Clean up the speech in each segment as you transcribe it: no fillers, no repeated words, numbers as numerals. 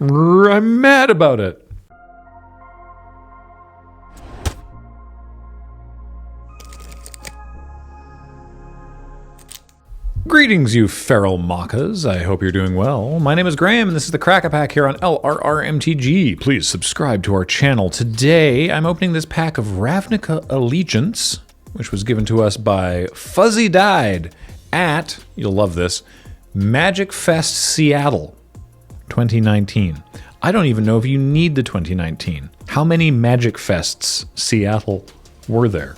I'm mad about it. Greetings, you feral moccas. I hope you're doing well. My name is Graham, and this is the Crack-A-Pack here on LRRMTG. Please subscribe to our channel. Today, I'm opening this pack of Ravnica Allegiance, which was given to us by Fuzzy Died at, you'll love this, Magic Fest Seattle 2019. I don't even know if you need the 2019. How many Magic Fests Seattle were there?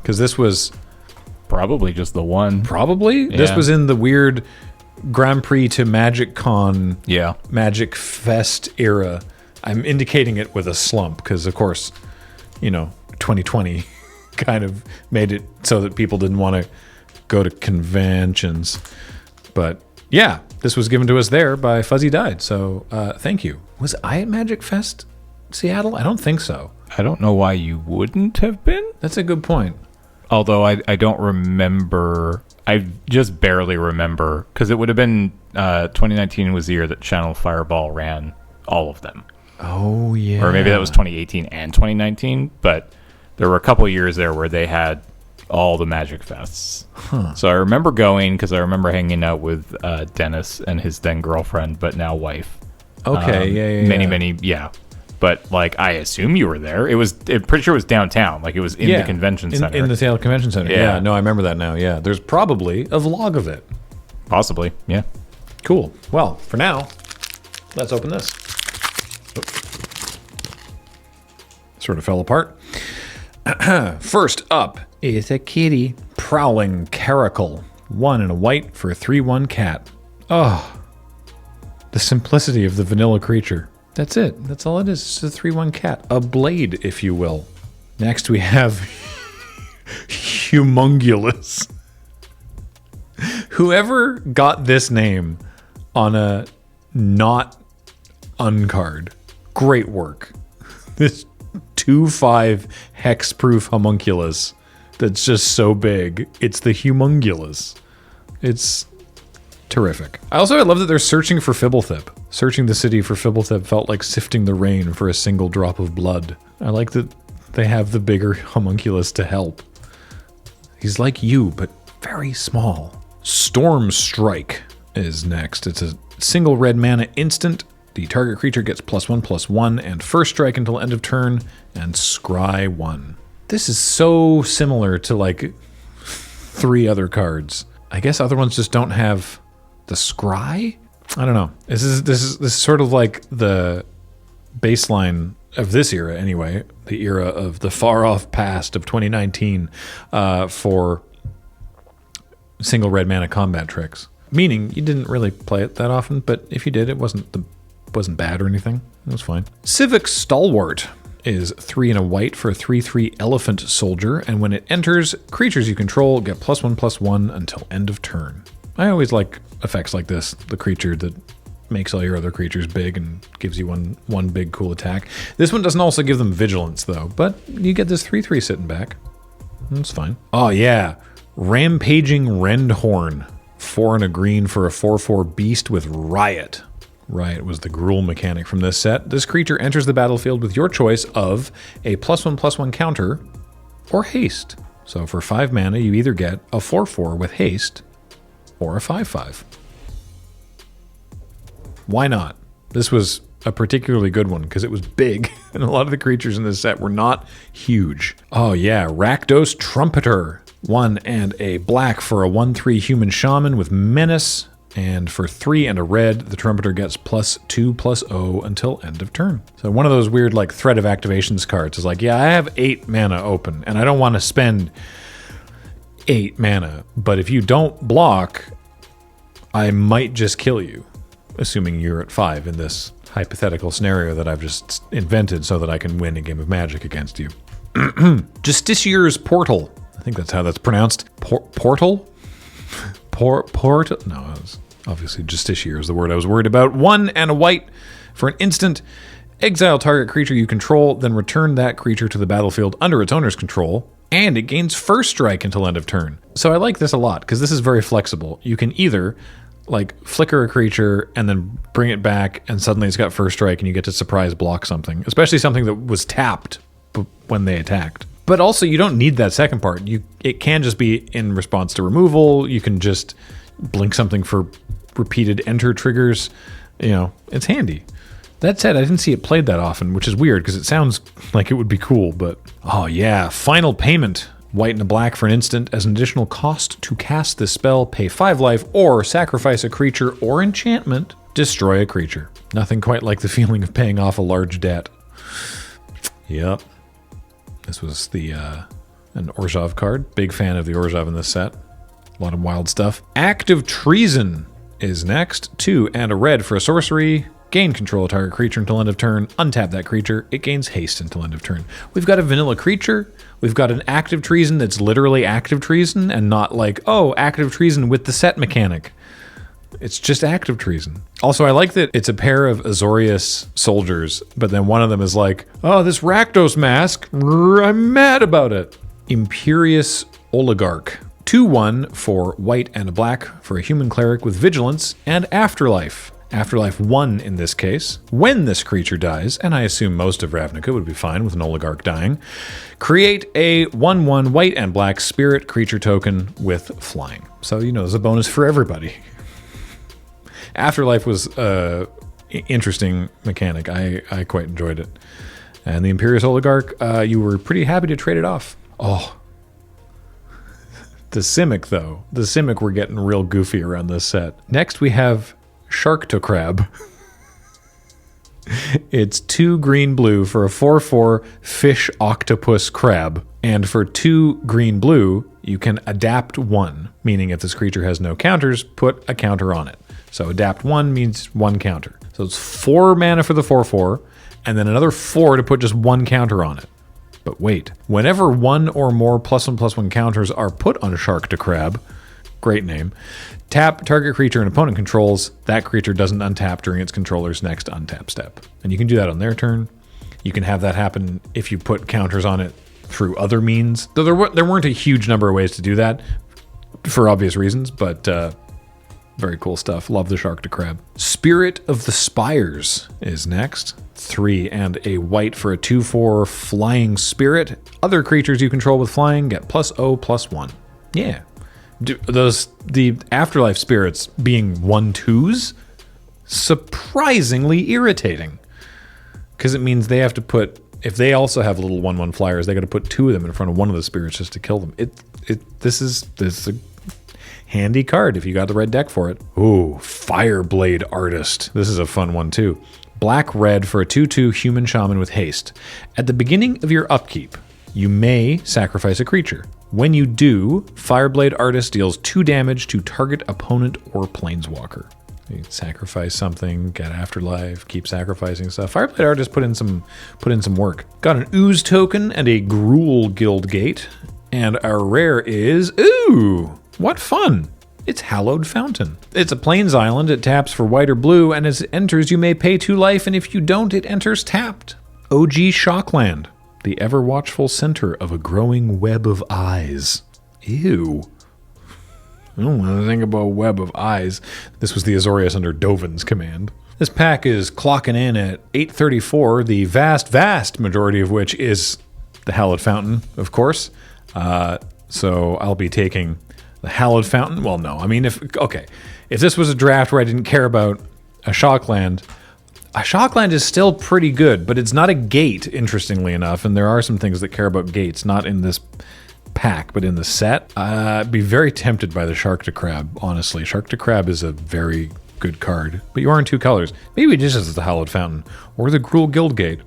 Because this was... Probably just the one. Probably? Yeah. This was in the weird Grand Prix to Magic Con, Magic Fest era. I'm indicating it with a slump because, of course, you know, 2020 kind of made it so that people didn't want to go to conventions. But yeah, this was given to us there by Fuzzy Died. So thank you. Was I at Magic Fest Seattle? I don't think so. I don't know why you wouldn't have been. That's a good point. Although I don't remember, I just barely remember, because it would have been 2019 was the year that Channel Fireball ran all of them. Oh, yeah. Or maybe that was 2018 and 2019, but there were a couple of years there where they had all the Magic Fests. Huh. So I remember going, because I remember hanging out with Dennis and his then girlfriend, but now wife. Okay, Many, But, like, I assume you were there. I'm pretty sure it was downtown. Like, it was in the convention center. In the Seattle Convention Center. Yeah, no, I remember that now. Yeah, there's probably a vlog of it. Possibly, yeah. Cool. Well, for now, let's open this. Sort of fell apart. First up is a kitty. Prowling Caracal. 1 and a white for a 3/1 cat. Oh, the simplicity of the vanilla creature. That's it. That's all it is. It's a 3/1 cat. A blade, if you will. Next we have Humongulous. Whoever got this name on a not uncard, great work. This 2/5 hexproof homunculus that's just so big. It's the Humongulous. It's terrific. I love that they're searching for Fibblethip. Searching the city for Fibblethip felt like sifting the rain for a single drop of blood. I like that they have the bigger homunculus to help. He's like you, but very small. Storm Strike is next. It's a single red mana instant. The target creature gets +1/+1 and first strike until end of turn, and scry 1. This is so similar to like 3 other cards. I guess other ones just don't have the scry? I don't know. This is sort of like the baseline of this era anyway, the era of the far off past of 2019 for single red mana combat tricks. Meaning you didn't really play it that often, but if you did, it wasn't bad or anything. It was fine. Civic Stalwart is 3 and a white for a 3/3 elephant soldier, and when it enters, creatures you control get +1/+1 until end of turn. I always like effects like this, the creature that makes all your other creatures big and gives you one big cool attack. This one doesn't also give them vigilance though, but you get this 3/3 sitting back. That's fine. Oh yeah, Rampaging Rendhorn. 4 and a green for a 4/4 beast with Riot. Riot was the Gruul mechanic from this set. This creature enters the battlefield with your choice of a +1/+1 counter or haste. So for 5 mana, you either get a 4/4 with haste or a 5/5. Why not? This was a particularly good one because it was big, and a lot of the creatures in this set were not huge. Oh yeah, Rakdos Trumpeter. 1 and a black for a 1/3 human shaman with menace, and for 3 and a red, the Trumpeter gets +2/+0 until end of turn. So one of those weird like threat of activations cards is like, yeah, I have 8 mana open, and I don't want to spend 8 mana, but if you don't block, I might just kill you, assuming you're at 5 in this hypothetical scenario that I've just invented so that I can win a game of Magic against you. Justicier's Portal. I think that's how that's pronounced. Portal? Portal? No, it was obviously Justiciar is the word I was worried about. 1 and a white for an instant. Exile target creature you control, then return that creature to the battlefield under its owner's control, and it gains first strike until end of turn. So I like this a lot, because this is very flexible. You can either like flicker a creature and then bring it back, and suddenly it's got first strike, and you get to surprise block something, especially something that was tapped when they attacked. But also, you don't need that second part. It can just be in response to removal. You can just blink something for repeated enter triggers. It's handy. That said, I didn't see it played that often, which is weird because it sounds like it would be cool. But oh yeah, final payment. White and a black for an instant. As an additional cost to cast this spell, pay 5 life or sacrifice a creature or enchantment. Destroy a creature. Nothing quite like the feeling of paying off a large debt. Yep. This was an Orzhov card. Big fan of the Orzhov in this set. A lot of wild stuff. Act of Treason is next. 2 and a red for a sorcery. Gain control of target creature until end of turn. Untap that creature. It gains haste until end of turn. We've got a vanilla creature. We've got an active treason that's literally active treason and not like, oh, active treason with the set mechanic. It's just active treason. Also, I like that it's a pair of Azorius soldiers, but then one of them is like, oh, this Rakdos mask, I'm mad about it. Imperious Oligarch. 2/1 for white and a black for a human cleric with vigilance and afterlife. Afterlife 1 in this case. When this creature dies, and I assume most of Ravnica would be fine with an Oligarch dying, create a 1/1 white and black spirit creature token with flying. So, there's a bonus for everybody. Afterlife was an interesting mechanic. I quite enjoyed it. And the Imperious Oligarch, you were pretty happy to trade it off. Oh. The Simic, though. The Simic were getting real goofy around this set. Next, we have Sharktocrab. It's 2 green-blue for a 4/4 fish octopus crab. And for 2 green-blue, you can adapt 1, meaning if this creature has no counters, put a counter on it. So adapt 1 means 1 counter. So it's 4 mana for the 4/4, and then another 4 to put just 1 counter on it. But wait, whenever 1 or more +1/+1 counters are put on Sharktocrab, great name, tap target creature and opponent controls, that creature doesn't untap during its controller's next untap step. And you can do that on their turn. You can have that happen if you put counters on it through other means. Though there weren't a huge number of ways to do that for obvious reasons, but very cool stuff. Love the Sharktocrab. Spirit of the Spires is next. 3 and a white for a 2/4 flying spirit. Other creatures you control with flying get +0/+1. Yeah. The afterlife spirits being 1/2s, surprisingly irritating. Because it means they have to put, if they also have little 1/1 flyers, they got to put 2 of them in front of one of the spirits just to kill them. This is a handy card if you got the right deck for it. Ooh, Fireblade Artist. This is a fun one too. Black-red for a 2/2 human shaman with haste. At the beginning of your upkeep, you may sacrifice a creature. When you do, Fireblade Artist deals 2 damage to target opponent or planeswalker. You sacrifice something, get afterlife, keep sacrificing stuff. Fireblade Artist put in some work. Got an Ooze token and a Gruul Guild Gate. And our rare is, ooh, what fun. It's Hallowed Fountain. It's a Plains Island. It taps for white or blue, and as it enters, you may pay 2 life, and if you don't, it enters tapped. OG Shockland. The ever-watchful center of a growing web of eyes. Ew. I don't want to think about a web of eyes. This was the Azorius under Dovin's command. This pack is clocking in at 834, the vast majority of which is the Hallowed Fountain, of course. So I'll be taking the Hallowed Fountain. Well, no. I mean, if this was a draft where I didn't care about a Shockland, a Shockland is still pretty good, but it's not a gate, interestingly enough, and there are some things that care about gates, not in this pack, but in the set. I'd be very tempted by the Sharktocrab, honestly. Sharktocrab is a very good card, but you are in 2 colors. Maybe just as the Hallowed Fountain, or the Gruul Guild Gate.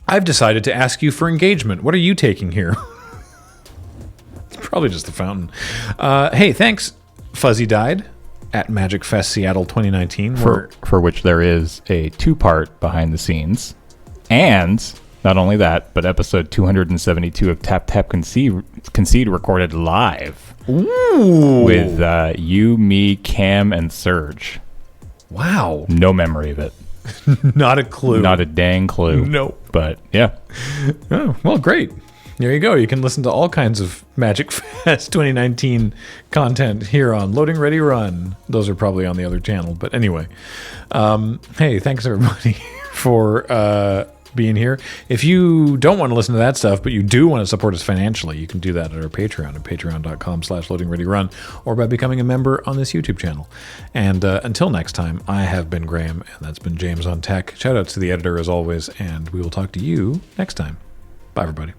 I've decided to ask you for engagement. What are you taking here? It's probably just the fountain. Hey, thanks, Fuzzy Died. At Magic Fest Seattle 2019. For which there is a 2-part behind the scenes. And not only that, but episode 272 of Tap Tap Concede recorded live. Ooh. With you, me, Cam, and Serge. Wow. No memory of it. Not a clue. Not a dang clue. Nope. But yeah. Oh, well, great. There you go. You can listen to all kinds of Magic Fest 2019 content here on Loading Ready Run. Those are probably on the other channel. But anyway, hey, thanks everybody for being here. If you don't want to listen to that stuff, but you do want to support us financially, you can do that at our Patreon at patreon.com/loadingreadyrun or by becoming a member on this YouTube channel. And until next time, I have been Graham, and that's been James on Tech. Shout out to the editor as always, and we will talk to you next time. Bye, everybody.